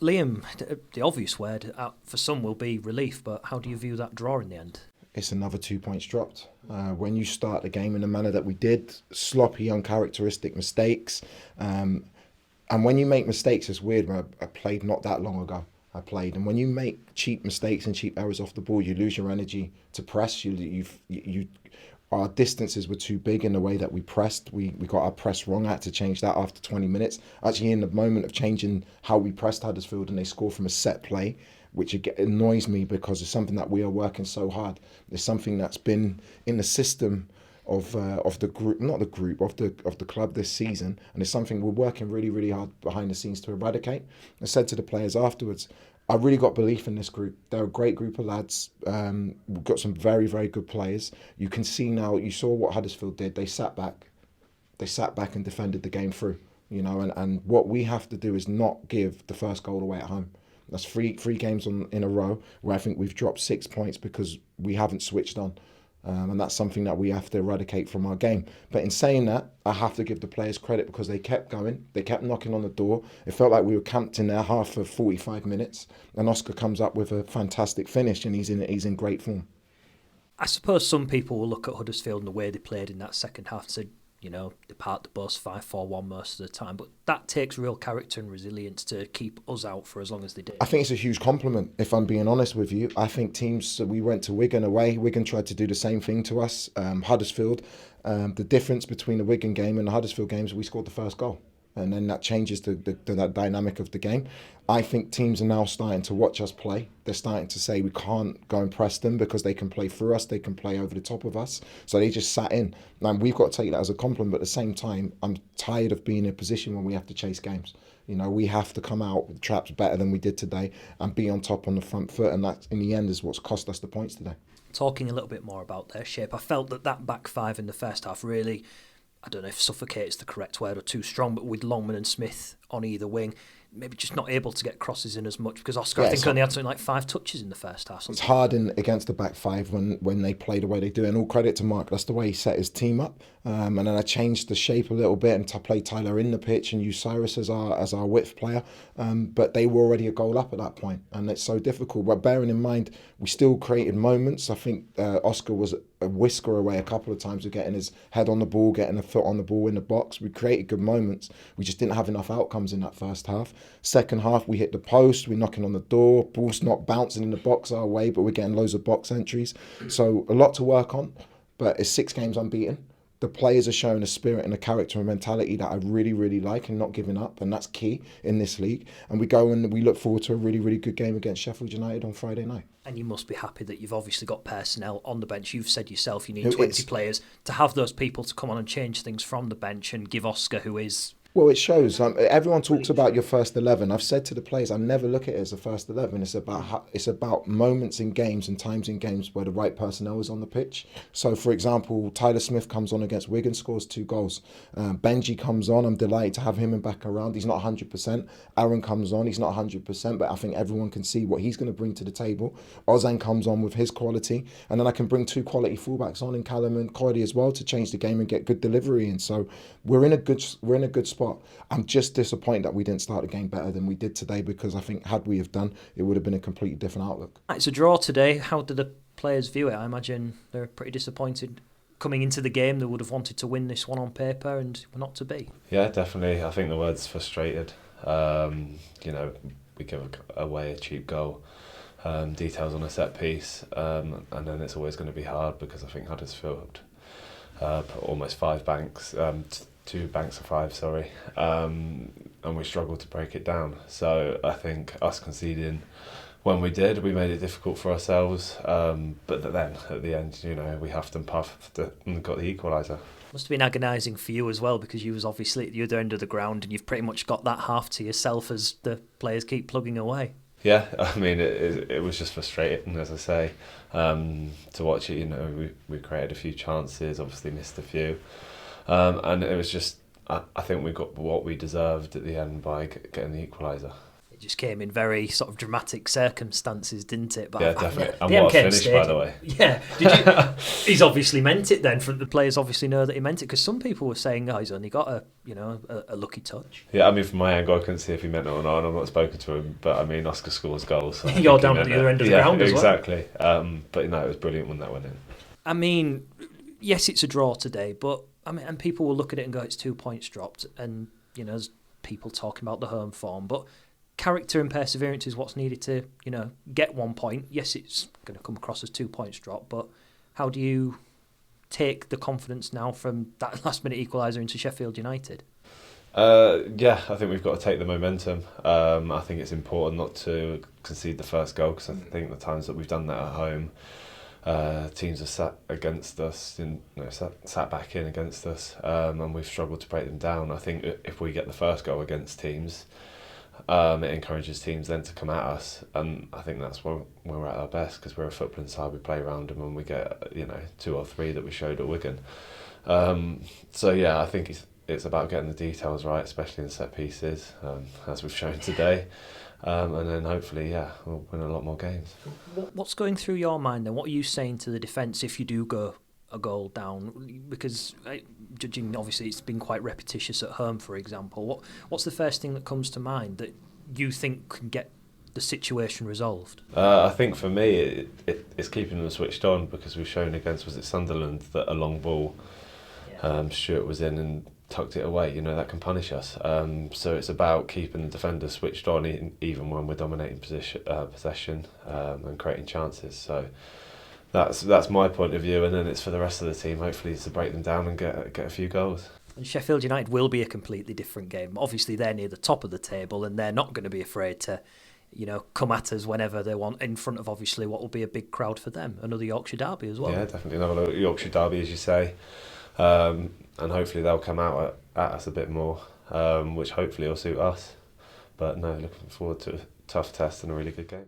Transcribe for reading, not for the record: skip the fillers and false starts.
Liam, the obvious word for some will be relief, but how do you view that draw in the end? It's another 2 points dropped. When you start the game in the manner that we did, sloppy, uncharacteristic mistakes, and when you make mistakes, it's weird. I played not that long ago. And when you make cheap mistakes and cheap errors off the ball, you lose your energy to press. Our distances were too big in the way that we pressed. We got our press wrong. I had to change that after 20 minutes. Actually, in the moment of changing how we pressed Huddersfield, and they score from a set play, which annoys me because it's something that we are working so hard. It's something that's been in the system of the group, not the group, of the club this season, and it's something we're working really, really hard behind the scenes to eradicate. I said to the players afterwards, I really got belief in this group. They're a great group of lads. We've got some very, very good players. You can see now, you saw what Huddersfield did. They sat back and defended the game through, and what we have to do is not give the first goal away at home. That's three games in a row where I think we've dropped 6 points because we haven't switched on. And that's something that we have to eradicate from our game. But in saying that, I have to give the players credit because they kept going. They kept knocking on the door. It felt like we were camped in there half for 45 minutes. And Oscar comes up with a fantastic finish and he's in great form. I suppose some people will look at Huddersfield and the way they played in that second half and say, they parked the bus 5-4-1 most of the time. But that takes real character and resilience to keep us out for as long as they did. I think it's a huge compliment, if I'm being honest with you. I think we went to Wigan away. Wigan tried to do the same thing to us. Huddersfield, the difference between the Wigan game and the Huddersfield games, we scored the first goal. And then that changes the dynamic of the game. I think teams are now starting to watch us play. They're starting to say we can't go and press them because they can play through us, they can play over the top of us. So they just sat in. And we've got to take that as a compliment, but at the same time, I'm tired of being in a position when we have to chase games. We have to come out with traps better than we did today and be on top on the front foot, and that, in the end, is what's cost us the points today. Talking a little bit more about their shape, I felt that back five in the first half really, I don't know if suffocate is the correct word or too strong, but with Longman and Smith on either wing, maybe just not able to get crosses in as much because Oscar, I think, only had something like 5 touches in the first half. It's hard against the back five when they play the way they do, and all credit to Mark. That's the way he set his team up. And then I changed the shape a little bit and to play Tyler in the pitch and use Cyrus as our width player. But they were already a goal up at that point, and it's so difficult. But bearing in mind, we still created moments. I think Oscar was a whisker away a couple of times of getting his head on the ball, getting a foot on the ball in the box. We created good moments. We just didn't have enough outcomes in that first half. Second half, we hit the post, we're knocking on the door, ball's not bouncing in the box our way, but we're getting loads of box entries. So a lot to work on, but it's 6 games unbeaten. The players are showing a spirit and a character and mentality that I really, really like and not giving up, and that's key in this league. And we go and we look forward to a really, really good game against Sheffield United on Friday night. And you must be happy that you've obviously got personnel on the bench. You've said yourself you need 20 players to have those people to come on and change things from the bench and give Oscar, who is... Well, it shows. Everyone talks about your first 11. I've said to the players, I never look at it as a first 11. It's about moments in games and times in games where the right personnel is on the pitch. So, for example, Tyler Smith comes on against Wigan, scores 2 goals. Benji comes on. I'm delighted to have him back around. He's not 100%. Aaron comes on. He's not 100%, but I think everyone can see what he's going to bring to the table. Ozan comes on with his quality, and then I can bring 2 quality fullbacks on in Callum and Cody as well to change the game and get good delivery. And so we're in a good spot. I'm just disappointed that we didn't start the game better than we did today, because I think had we have done, it would have been a completely different outlook. It's a draw today. How do the players view it? I imagine they're pretty disappointed. Coming into the game, they would have wanted to win this one on paper, and we're not to be. Yeah, definitely. I think the word's frustrated. We give away a cheap goal, details on a set piece, and then it's always going to be hard because I think Huddersfield put almost 5 banks, 2 banks of 5, sorry, and we struggled to break it down. So I think us conceding when we did, we made it difficult for ourselves. But then at the end, we huffed and puffed and got the equaliser. Must have been agonising for you as well, because you was obviously at the other end of the ground and you've pretty much got that half to yourself as the players keep plugging away. Yeah, I mean, it was just frustrating, as I say, to watch it. We created a few chances, obviously missed a few. And it was just, I think we got what we deserved at the end by getting the equaliser. It just came in very sort of dramatic circumstances, didn't it? But Yeah, definitely. And the what a MK finish, Stadium, by the way. Yeah. Did you, he's obviously meant it then. The players obviously know that he meant it, because some people were saying, oh, he's only got a lucky touch. Yeah, I mean, from my angle, I couldn't see if he meant it or not, and I've not spoken to him. But I mean, Oscar scores goals. So You're down at the other end of the ground as well. Exactly. But no, it was brilliant when that went in. I mean, yes, it's a draw today, but I mean, and people will look at it and go, it's 2 points dropped, and there's people talking about the home form, but character and perseverance is what's needed to, get 1 point. Yes, it's going to come across as 2 points drop, but how do you take the confidence now from that last-minute equaliser into Sheffield United? Yeah, I think we've got to take the momentum. I think it's important not to concede the first goal, because I think the times that we've done that at home, teams have sat against us, sat back in against us, and we've struggled to break them down. I think if we get the first goal against teams, it encourages teams then to come at us, and I think that's when we're at our best, because we're a footballing side. We play around them, and we get 2 or 3 that we showed at Wigan. So yeah, I think it's about getting the details right, especially in set pieces, as we've shown today. And then hopefully, we'll win a lot more games. What's going through your mind then? What are you saying to the defence if you do go a goal down? Because judging, obviously, it's been quite repetitious at home, for example. What's the first thing that comes to mind that you think can get the situation resolved? I think for me, it's keeping them switched on, because we've shown against, was it Sunderland, that a long ball, Stuart was in and tucked it away. That can punish us. So it's about keeping the defenders switched on, even when we're dominating possession and creating chances. So that's my point of view, and then it's for the rest of the team, hopefully, to break them down and get a few goals. And Sheffield United will be a completely different game. Obviously, they're near the top of the table, and they're not going to be afraid to, come at us whenever they want, in front of obviously what will be a big crowd for them. Another Yorkshire derby as well. Yeah, definitely another Yorkshire derby, as you say. And hopefully they'll come out at us a bit more, which hopefully will suit us. But no, looking forward to a tough test and a really good game.